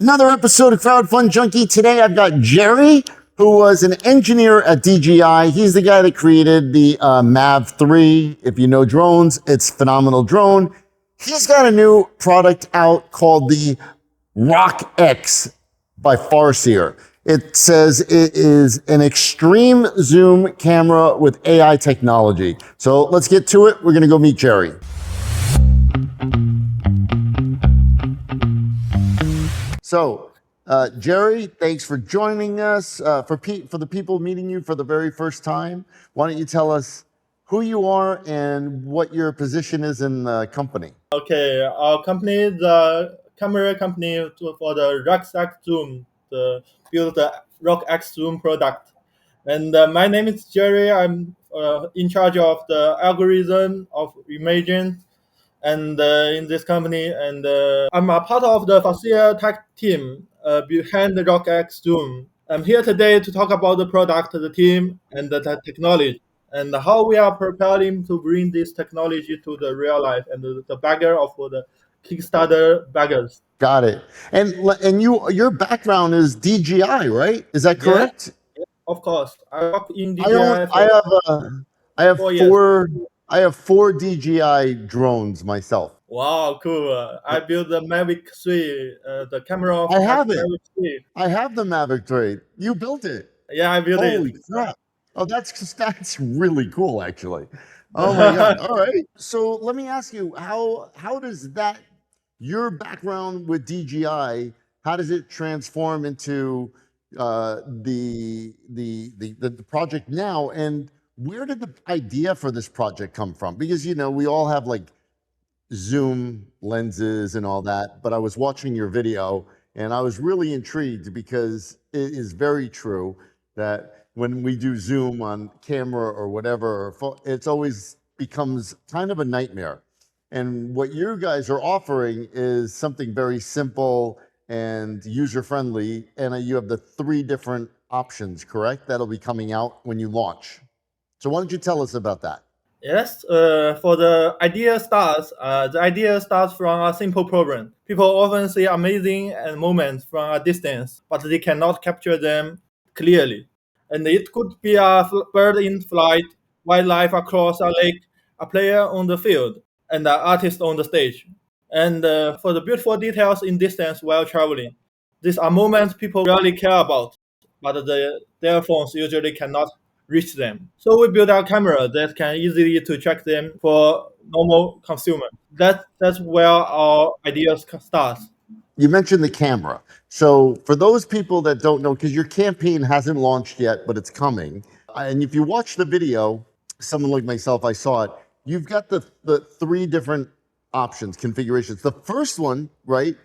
Another episode of Crowdfund Junkie. Today I've got Jerry, who was an engineer at DJI. He's the guy that created the Mav 3. If you know drones, it's a phenomenal drone. He's got a new product out called the RocX by Farseer. It says it is an extreme zoom camera with AI technology. So let's get to it. We're going to go meet Jerry. So, Jerry, thanks for joining us. For the people meeting you for the very first time, why don't you tell us who you are and what your position is in the company? Okay, our company is the camera company for the RocXZoom, build the RocXZoom product. And my name is Jerry. I'm in charge of the algorithm of imaging and in this company, and I'm a part of the FarseerTech team behind the RocXZoom. I'm here today to talk about the product, the team, and the technology, and how we are preparing to bring this technology to the real life and the bagger of the Kickstarter baggers. Got it. And your background is DJI, right? Is that correct? Yeah, of course. I work in DJI I have 4 years. I have 4 DJI drones myself. Wow, cool. I built the Mavic 3, the camera of I have it. Mavic 3. I have the Mavic 3. You built it. Yeah, I built it. Holy crap. Oh, that's really cool, actually. Oh my God. All right. So let me ask you, how does that, your background with DJI, how does it transform into the project now? And where did the idea for this project come from? Because, you know, we all have like zoom lenses and all that, but I was watching your video and I was really intrigued because it is very true that when we do zoom on camera or whatever, it's always becomes kind of a nightmare. And what you guys are offering is something very simple and user-friendly, and you have the 3 different options, correct? That'll be coming out when you launch. So why don't you tell us about that? Yes, for the idea starts from a simple problem. People often see amazing moments from a distance, but they cannot capture them clearly. And it could be a bird in flight, wildlife across a lake, a player on the field, and an artist on the stage. And for the beautiful details in distance while traveling. These are moments people rarely care about, but their phones usually cannot reach them. So we built a camera that can easily to track them for normal consumer. That's where our ideas start. You mentioned the camera. So for those people that don't know, because your campaign hasn't launched yet, but it's coming. And if you watch the video, someone like myself, I saw it. You've got the 3 different options, configurations. The first one, right,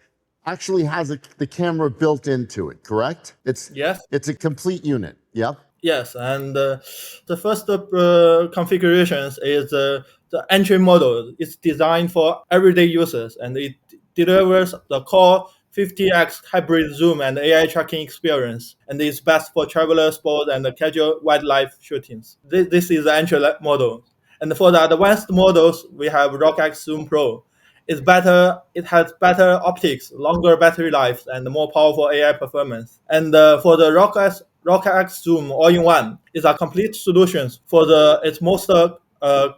actually has the camera built into it, correct? Yes. It's a complete unit. Yep. Yes, and the first configurations is the entry model. It's designed for everyday users, and it delivers the core 50x hybrid zoom and AI tracking experience, and it's best for traveler, sport, and casual wildlife shootings. This is the entry model. And for the advanced models, we have RocXZoom Pro. It's better. It has better optics, longer battery life, and more powerful AI performance. And for the RocXZoom all-in-one is a complete solution for its most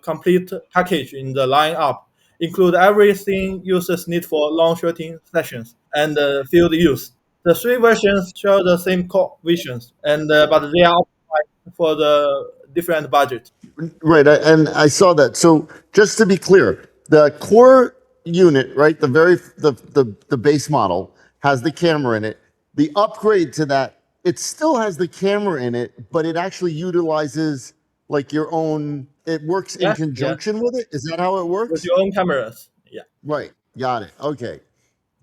complete package in the lineup. Include everything users need for long shooting sessions and field use. The 3 versions share the same core visions, and but they are optimized for the different budget. Right, and I saw that. So just to be clear, the core unit, right, the base model has the camera in it. The upgrade to that, it still has the camera in it, but it actually utilizes like your own. It works in conjunction with it. Is that how it works? With your own cameras. Yeah. Right. Got it. Okay.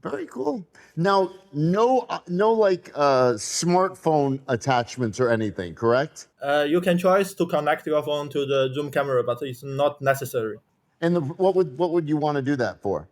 Very cool. Now, no like smartphone attachments or anything, correct? You can choose to connect your phone to the zoom camera, but it's not necessary. And what would you want to do that for?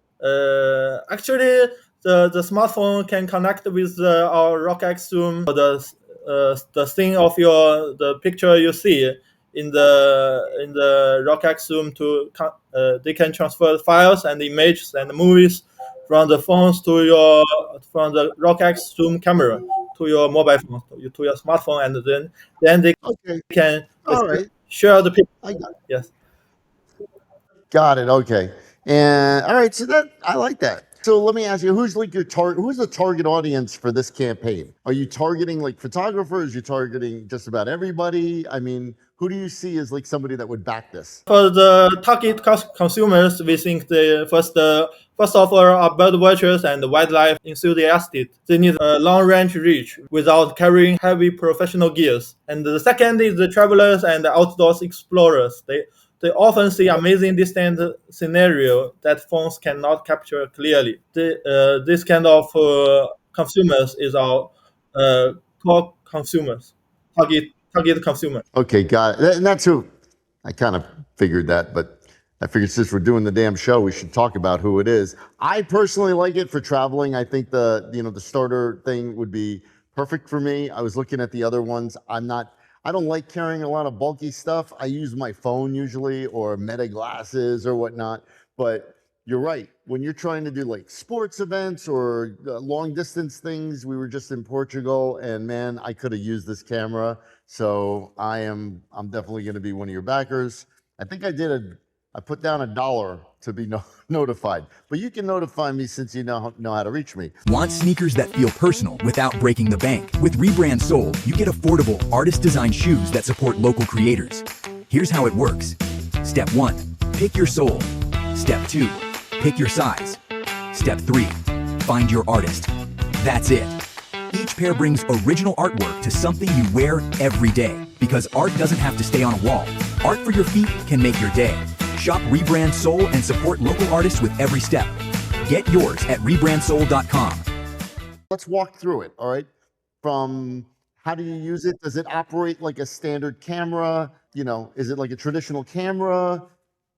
Actually, the smartphone can connect with our RocXZoom. The thing of the picture you see in the RocXZoom they can transfer files and images and movies from the phones to your from the RocXZoom camera to your mobile phone to your smartphone, and then they Okay. can All right. share the picture. I got Yes. Got it. Okay. And all right, so that I like that. So let me ask you, who's like your target? Who's the target audience for this campaign? Are you targeting like photographers? You're targeting just about everybody? I mean, who do you see as like somebody that would back this? For the target consumers, we think the first of all are bird watchers and wildlife enthusiasts. They need a long-range reach without carrying heavy professional gears. And the second is the travelers and the outdoors explorers. They often see amazing distant scenario that phones cannot capture clearly. This kind of consumers is our core consumers, target consumers. Okay, got it. And that's who I kind of figured that, but I figured since we're doing the damn show, we should talk about who it is. I personally like it for traveling. I think the starter thing would be perfect for me. I was looking at the other ones. I don't like carrying a lot of bulky stuff. I use my phone usually or Meta glasses or whatnot. But you're right. When you're trying to do like sports events or long distance things, we were just in Portugal, and man, I could have used this camera. So I'm definitely going to be one of your backers. I think I put down $1 to be notified, but you can notify me since you know how to reach me. Want sneakers that feel personal without breaking the bank? With Rebrand Soul, you get affordable, artist-designed shoes that support local creators. Here's how it works. Step 1, pick your soul. Step 2, pick your size. Step 3, find your artist. That's it. Each pair brings original artwork to something you wear every day, because art doesn't have to stay on a wall. Art for your feet can make your day. Shop Rebrand Soul and support local artists with every step. Get yours at rebrandsoul.com. Let's walk through it, all right? From how do you use it? Does it operate like a standard camera? Is it like a traditional camera?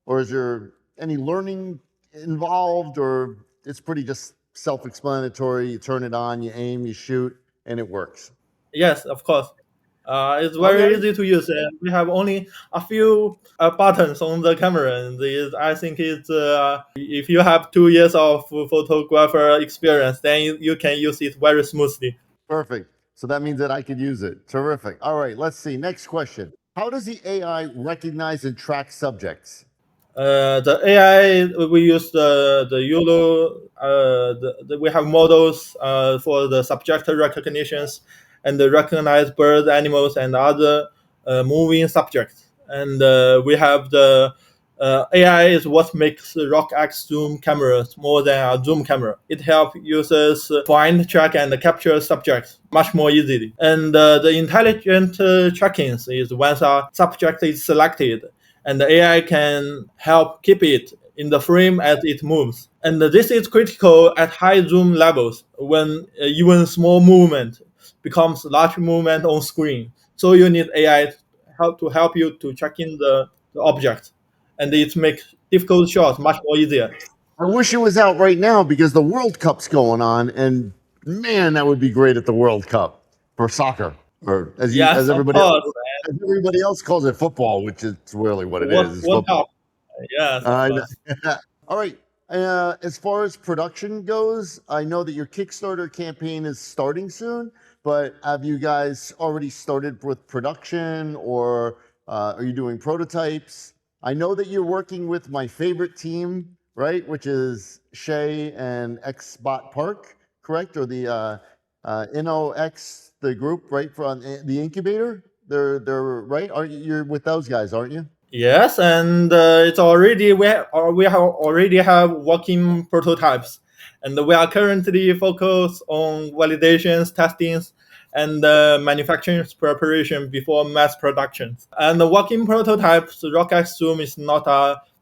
Or is there any learning involved? Or it's pretty just self-explanatory? You turn it on, you aim, you shoot, and it works. Yes, of course. It's very easy to use. We have only a few buttons on the camera, and I think it's if you have 2 years of photographer experience, then you can use it very smoothly. Perfect. So that means that I could use it. Terrific. All right, let's see. Next question. How does the AI recognize and track subjects? The AI, we use the YOLO. We have models for the subject recognitions and recognize birds, animals, and other moving subjects. And we have the AI is what makes RocXZoom cameras more than a zoom camera. It helps users find, track, and capture subjects much more easily. And the intelligent trackings is once a subject is selected, and the AI can help keep it in the frame as it moves. And this is critical at high zoom levels when even small movement becomes large movement on screen. So you need AI to help you to track in the object, and it makes difficult shots much more easier. I wish it was out right now because the World Cup's going on, and man, that would be great at the World Cup for soccer, or as everybody else calls it, football, which is really what it is. World Cup. Yes. All right. As far as production goes, I know that your Kickstarter campaign is starting soon, but have you guys already started with production, or are you doing prototypes? I know that you're working with my favorite team, right, which is Shay and XBOT Park, correct? Or the InnoX, the group, right, from the incubator? They're right. You're with those guys, aren't you? Yes, and it's already already have working prototypes, and we are currently focused on validations, testings, and manufacturing preparation before mass production. And the working prototypes, RocXZoom is not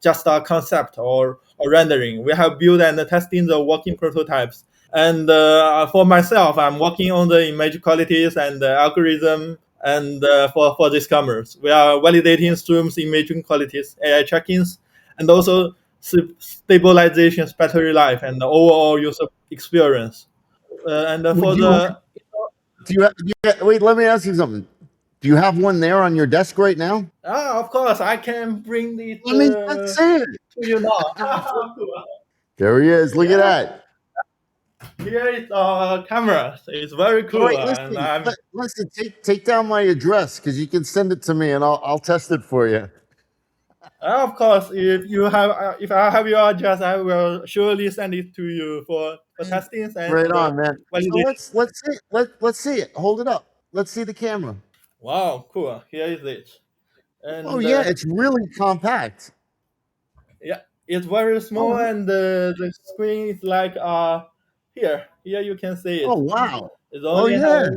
just a concept or a rendering. We have built and testing the working prototypes. And for myself, I'm working on the image qualities and the algorithm. And for these cameras, we are validating Zoom's imaging qualities, AI check-ins, and also stabilization, battery life, and the overall user experience. Wait, let me ask you something. Do you have one there on your desk right now? Of course, I can bring it Let me see it. to you now. There he is. Look at that. Here is our camera. It's very All cool, right, and listen, I'm listen. Take down my address because you can send it to me and I'll test it for you. of course, if I have your address, I will surely send it to you for testings and Right on, man. So validation. let's see it. Hold it up. Let's see the camera. Wow, cool. Here is it, Oh and yeah, it's really compact. yeah, it's very small, Oh, and the screen is like here you can see oh it. wow. It Oh only have yeah.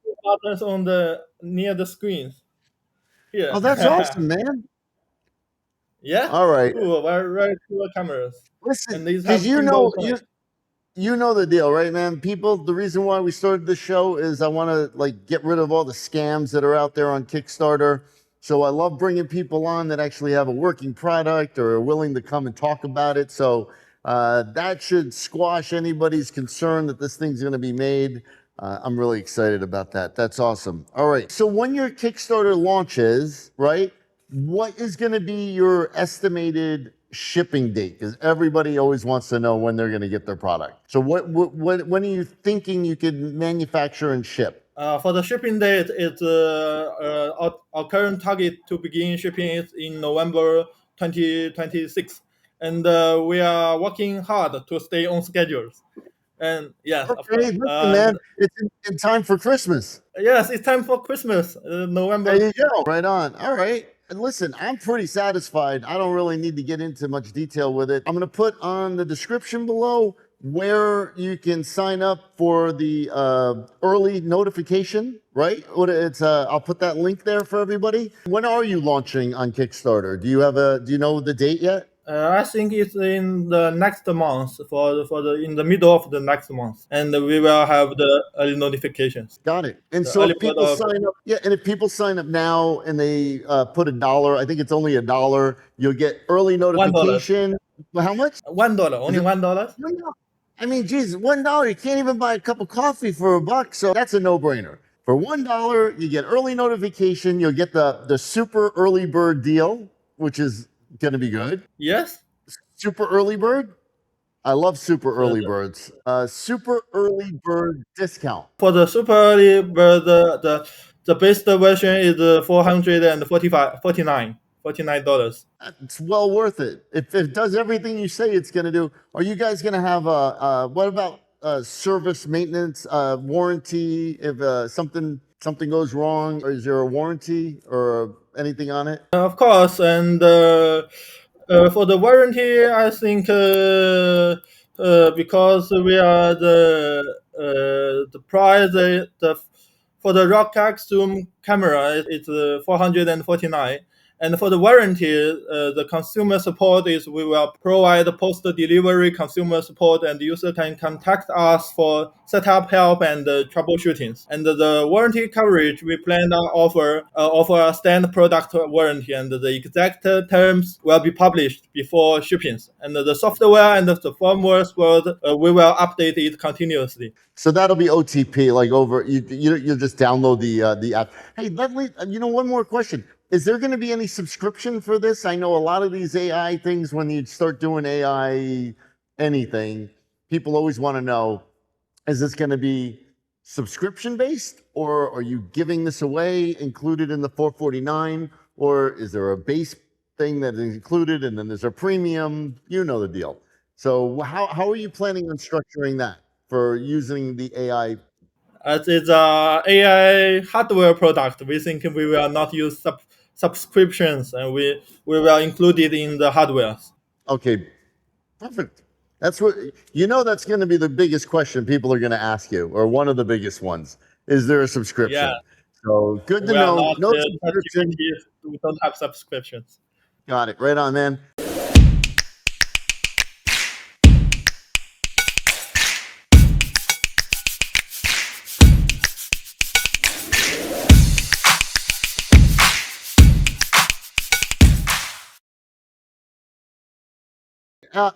two buttons on the near the screen here. Oh, that's awesome, man. Yeah, All right. cool, very cool cameras, Listen, and these because have gimbal you connect. you know the deal, right, man? People, the reason why we started the show is I want to like get rid of all the scams that are out there on Kickstarter. So I love bringing people on that actually have a working product or are willing to come and talk about it. So that should squash anybody's concern that this thing's going to be made. I'm really excited about that. That's awesome. All right. So when your Kickstarter launches, right, what is going to be your estimated shipping date? Because everybody always wants to know when they're going to get their product. So when are you thinking you could manufacture and ship? For the shipping date, it's our current target to begin shipping it in November 2026, and we are working hard to stay on schedules. And yes, of Okay, course. listen, man, it's in time for Christmas. Yes, it's time for Christmas, There November. you go. Right on. All right. And listen, I'm pretty satisfied. I don't really need to get into much detail with it. I'm going to put on the description below where you can sign up for the early notification, right? I'll put that link there for everybody. When are you launching on Kickstarter? Do you know the date yet? I think it's in the next month for the in the middle of the next month, and we will have the early notifications. Got it. And The so early if bird people of sign up, yeah, and if people sign up now and they put $1, I think it's only $1, you'll get early $1, notification. Well, how much? $1, Is only it $1. $1? I mean, geez, $1, you can't even buy a cup of coffee for $1, so that's a no-brainer. For $1, you get early notification, you'll get the super early bird deal, which is gonna be good. Yes. Super early bird? I love super The, early birds. Super early bird discount. for the super early bird, the base version is 445 $49. It's well worth it. If it does everything you say it's going to do, are you guys going to have what about service maintenance, warranty? If something goes wrong, or is there a warranty or anything on it? Of course, and for the warranty, I think because we are the price for the RocXZoom camera it's 449, and for the warranty, the consumer support is we will provide post delivery consumer support, and the user can contact us for setup help and troubleshootings. And the warranty coverage we plan to offer a standard product warranty, and the exact terms will be published before shippings. And the software and the firmware we will update it continuously. So that'll be OTP, like over you'll just download the app. Hey, Leslie, one more question. Is there going to be any subscription for this? I know a lot of these AI things, when you start doing AI anything, people always want to know, is this going to be subscription based, or are you giving this away included in the 449, or is there a base thing that is included and then there's a premium? You know the deal. So how are you planning on structuring that for using the AI? As it's a AI hardware product, we think we will not use subscriptions, and we will include it in the hardware. Okay, perfect. That's that's going to be the biggest question people are going to ask you, or one of the biggest ones. Is there a subscription? Yeah, So good to we are know. not No subscription. we don't have subscriptions. Got it. Right on, man.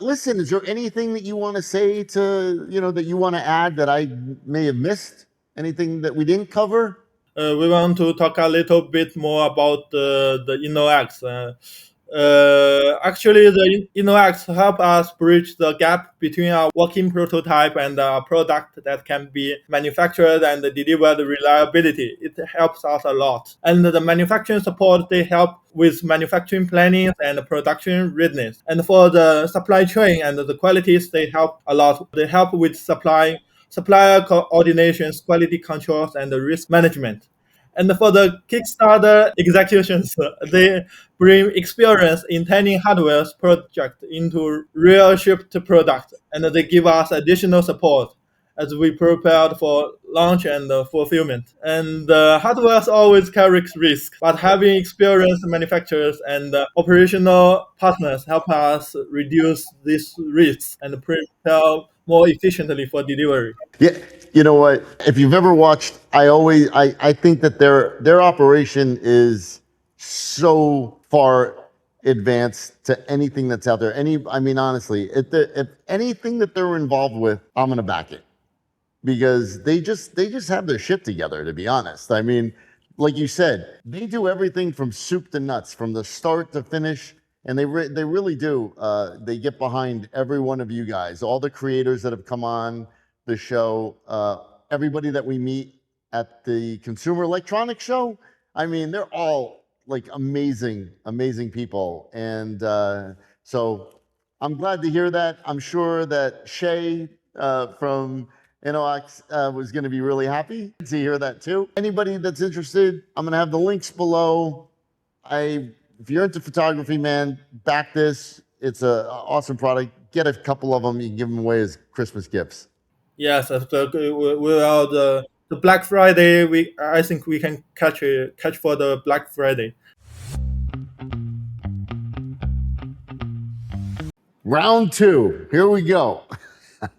Listen, is there anything that you want to say that you want to add that I may have missed? Anything that we didn't cover? We want to talk a little bit more about the InnoX. Actually, the InnoX help us bridge the gap between our working prototype and a product that can be manufactured and delivered reliability. It helps us a lot. And the manufacturing support, they help with manufacturing planning and production readiness. And for the supply chain and the qualities, they help a lot. They help with supplier coordinations, quality controls, and the risk management. And for the Kickstarter executions, they bring experience in turning hardware project into real shipped product, and they give us additional support as we prepared for launch and fulfillment. And hardware always carries risk, but having experienced manufacturers and operational partners help us reduce these risks and prepare more efficiently for delivery. Yeah, you know what? If you've ever watched, I think that their operation is so far advanced to anything that's out there. I mean, honestly, if anything that they're involved with, I'm gonna back it because they just have their shit together. To be honest, I mean, like you said, they do everything from soup to nuts, from the start to finish. And they really do. They get behind every one of you guys, all the creators that have come on the show, everybody that we meet at the Consumer Electronics Show. I mean, they're all like amazing, amazing people. And so I'm glad to hear that. I'm sure that Shay from InnoX was going to be really happy to hear that too. Anybody that's interested, I'm going to have the links below. If you're into photography, man, back this. It's an awesome product. Get a couple of them. You can give them away as Christmas gifts. Yes, without the Black Friday, I think we can catch for the Black Friday. Round two. Here we go.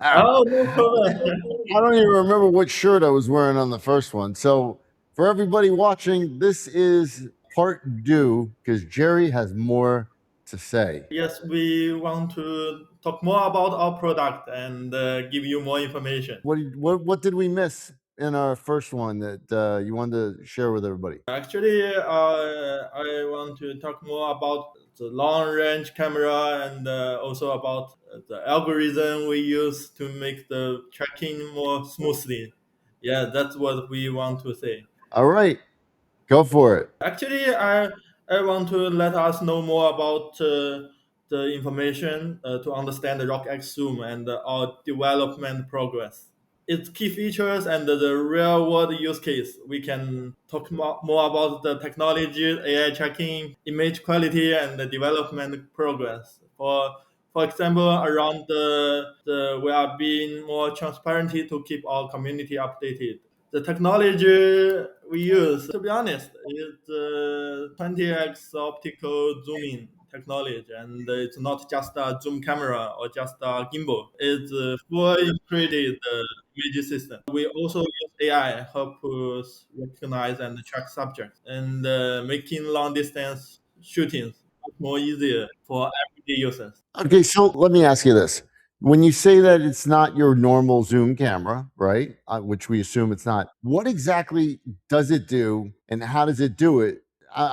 Oh, no problem. I don't even remember what shirt I was wearing on the first one. So for everybody watching, this is part due because Jerry has more to say. Yes, we want to talk more about our product and give you more information. What did we miss in our first one that you wanted to share with everybody? Actually, I want to talk more about the long-range camera and also about the algorithm we use to make the tracking more smoothly. Yeah, that's what we want to say. All right, go for it. Actually, I want to let us know more about the information to understand the RocXZoom and our development progress. Its key features and the real world use case. We can talk more about the technology, AI tracking, image quality, and the development progress. For example, around we are being more transparent to keep our community updated. The technology we use, to be honest, is 20x optical zooming technology, and it's not just a zoom camera or just a gimbal. It's a fully integrated image system. We also use AI help us recognize and track subjects, and making long distance shootings much more easier for everyday users. Okay, so let me ask you this. When you say that it's not your normal zoom camera, right? Which we assume it's not. What exactly does it do, and how does it do it?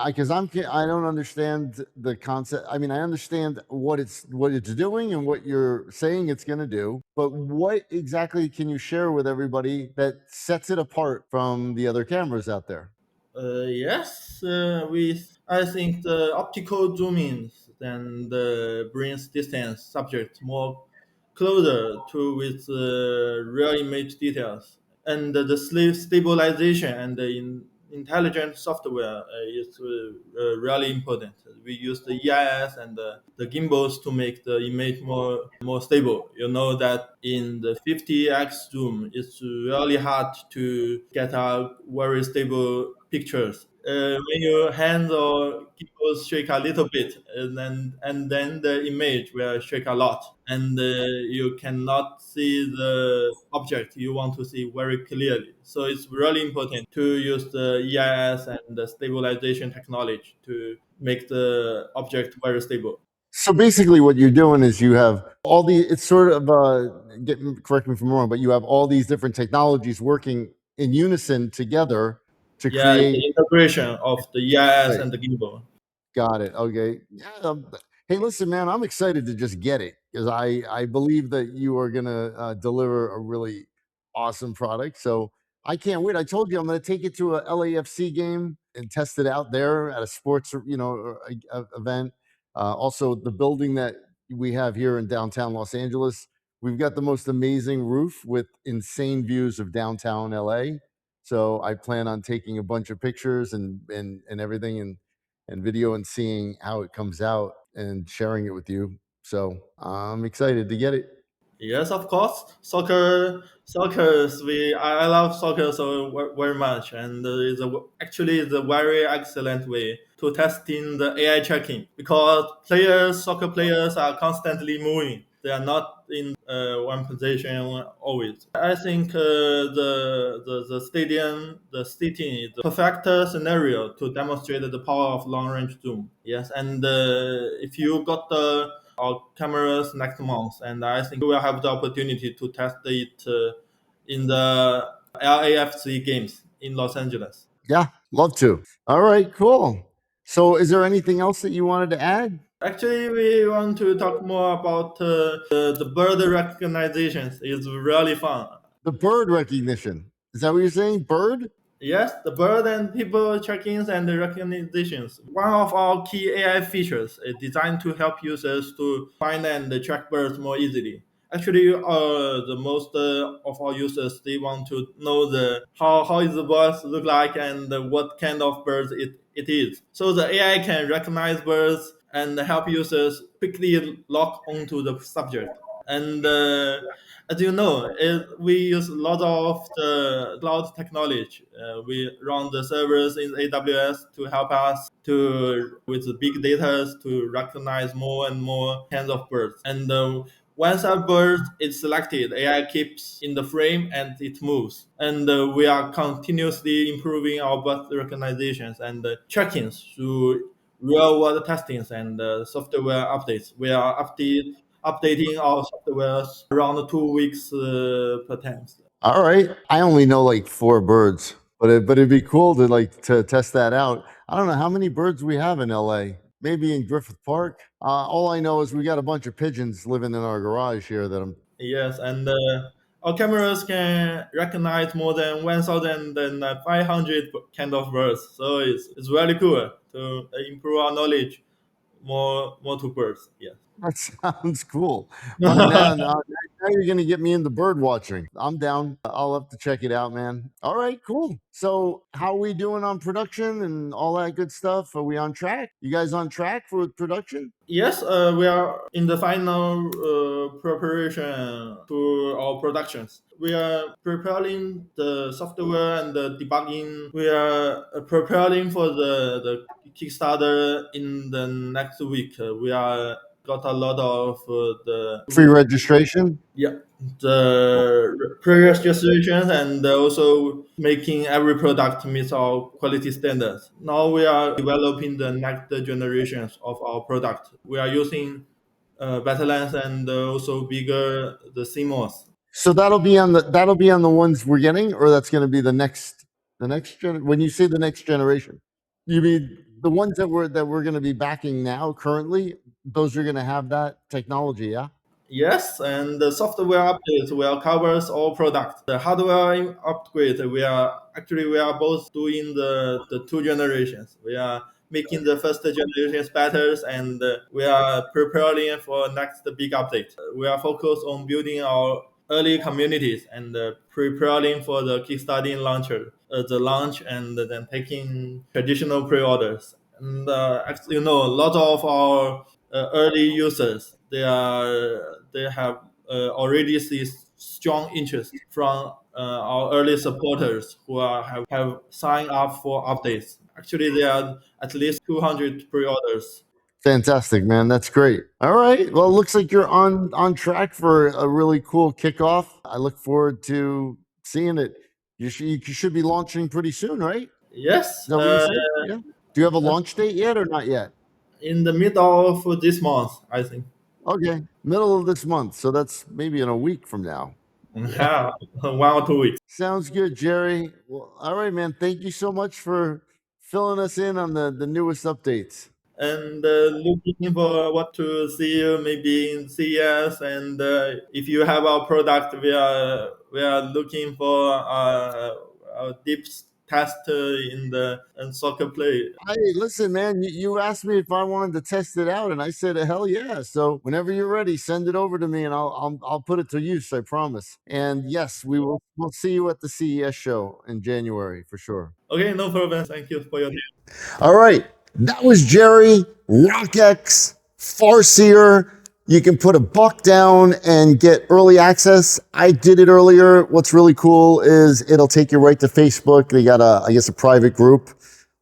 Because I don't understand the concept. I mean, I understand what it's doing and what you're saying it's going to do, but what exactly can you share with everybody that sets it apart from the other cameras out there? Yes, I think the optical zooming then brings distance subject more closer to with real image details, and the stabilization and the intelligent software is really important. We use the EIS and the gimbals to make the image more stable. You know that in the 50x zoom, it's really hard to get a very stable pictures. When your hands or gimbals shake a little bit, and then the image will shake a lot, and you cannot see the object you want to see very clearly. So it's really important to use the EIS and the stabilization technology to make the object very stable. So basically, what you're doing is you have all the. It's sort of correct me if I'm wrong, but you have all these different technologies working in unison together to Yeah, create. the integration of the EIS Right. and the gimbal. Got it. Okay. Yeah. Hey, listen, man, I'm excited to just get it because I believe that you are gonna deliver a really awesome product. So I can't wait. I told you I'm gonna take it to a LAFC game and test it out there at a sports, event. Also, the building that we have here in downtown Los Angeles, we've got the most amazing roof with insane views of downtown LA. So I plan on taking a bunch of pictures and everything and video and seeing how it comes out and sharing it with you. So I'm excited to get it. Yes, of course. I love soccer so very much, and actually it's a very excellent way to testing the AI tracking because soccer players are constantly moving. They are not in one position always. I think the stadium, the sitting is the perfect scenario to demonstrate the power of long range zoom. Yes, and if you got our cameras next month, and I think we will have the opportunity to test it in the LAFC games in Los Angeles. Yeah, love to. All right, cool. So is there anything else that you wanted to add? Actually, we want to talk more about the bird recognitions. It's really fun. The bird recognition. Is that what you're saying? Bird? Yes, the bird and people check-ins and the recognitions. One of our key AI features is designed to help users to find and track birds more easily. Actually, the most of our users they want to know the how is the birds look like and what kind of birds it is. So the AI can recognize birds and help users quickly lock onto the subject. And as you know, we use a lot of the cloud technology. We run the servers in AWS to help us to with the big data to recognize more and more kinds of birds. And once a bird is selected, AI keeps in the frame and it moves. And we are continuously improving our bird recognitions and check-ins through real-world testings and software updates. We are updating our software around 2 weeks per time. All right. I only know like 4 birds, but it'd be cool to test that out. I don't know how many birds we have in LA. Maybe in Griffith Park. All I know is we got a bunch of pigeons living in our garage here that I'm. Yes, and our cameras can recognize more than 1,500 kind of birds. So it's really cool to improve our knowledge more to birds. Yes. That sounds cool. Now you're gonna get me into bird watching. I'm down. I'll have to check it out, man. All right, cool. So how are we doing on production and all that good stuff? Are we on track? You guys on track for production? Yes, we are in the final preparation to our productions. We are preparing the software and the debugging. We are preparing for the Kickstarter in the next week. We are got a lot of the Free registration? yeah the pre-registrations and also making every product meet our quality standards. Now we are developing the next generations of our product. We are using better lens and also bigger the CMOS. So that'll be on the ones we're getting, or that's gonna be when you say the next generation, you mean the ones that we're gonna be backing now currently, those are gonna have that technology, yeah? Yes, and the software update will covers all products. The hardware upgrade, we are both doing the 2 generations. We are making the first generations better, and we are preparing for next big update. We are focused on building our early communities and preparing for the Kickstarter launcher, the launch, and then taking traditional pre-orders. And as you know, a lot of our early users they have already see strong interest from our early supporters who have signed up for updates. Actually, there are at least 200 pre-orders. Fantastic, man. That's great. All right. Well, it looks like you're on track for a really cool kickoff. I look forward to seeing it. You should be launching pretty soon, right? Is Yes, that what you said? Yeah. Do you have a launch date yet or not yet? in the middle of this month, I think. Okay, middle of this month. So that's maybe in a week from now. Yeah, 1 or 2 weeks. Sounds good, Jerry. Well, all right, man. Thank you so much for filling us in on the newest updates. and looking for what to see you maybe in CES. And if you have our product, we are looking for a deep test in the soccer play. Hey, listen, man, you asked me if I wanted to test it out, and I said, hell yeah. So whenever you're ready, send it over to me, and I'll put it to use. I promise. And yes, we'll see you at the CES show in January for sure. Okay, no problem. Thank you for your time. All right, that was Jerry, RocX, Farseer. You can put $1 down and get early access. I did it earlier. What's really cool is it'll take you right to Facebook. They got I guess a private group.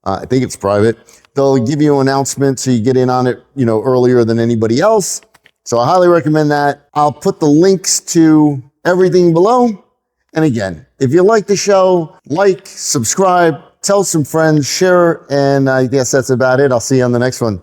I think it's private. They'll give you an announcement so you get in on it, earlier than anybody else. So I highly recommend that. I'll put the links to everything below. And again, if you like the show, like, subscribe, tell some friends, share, and I guess that's about it. I'll see you on the next one.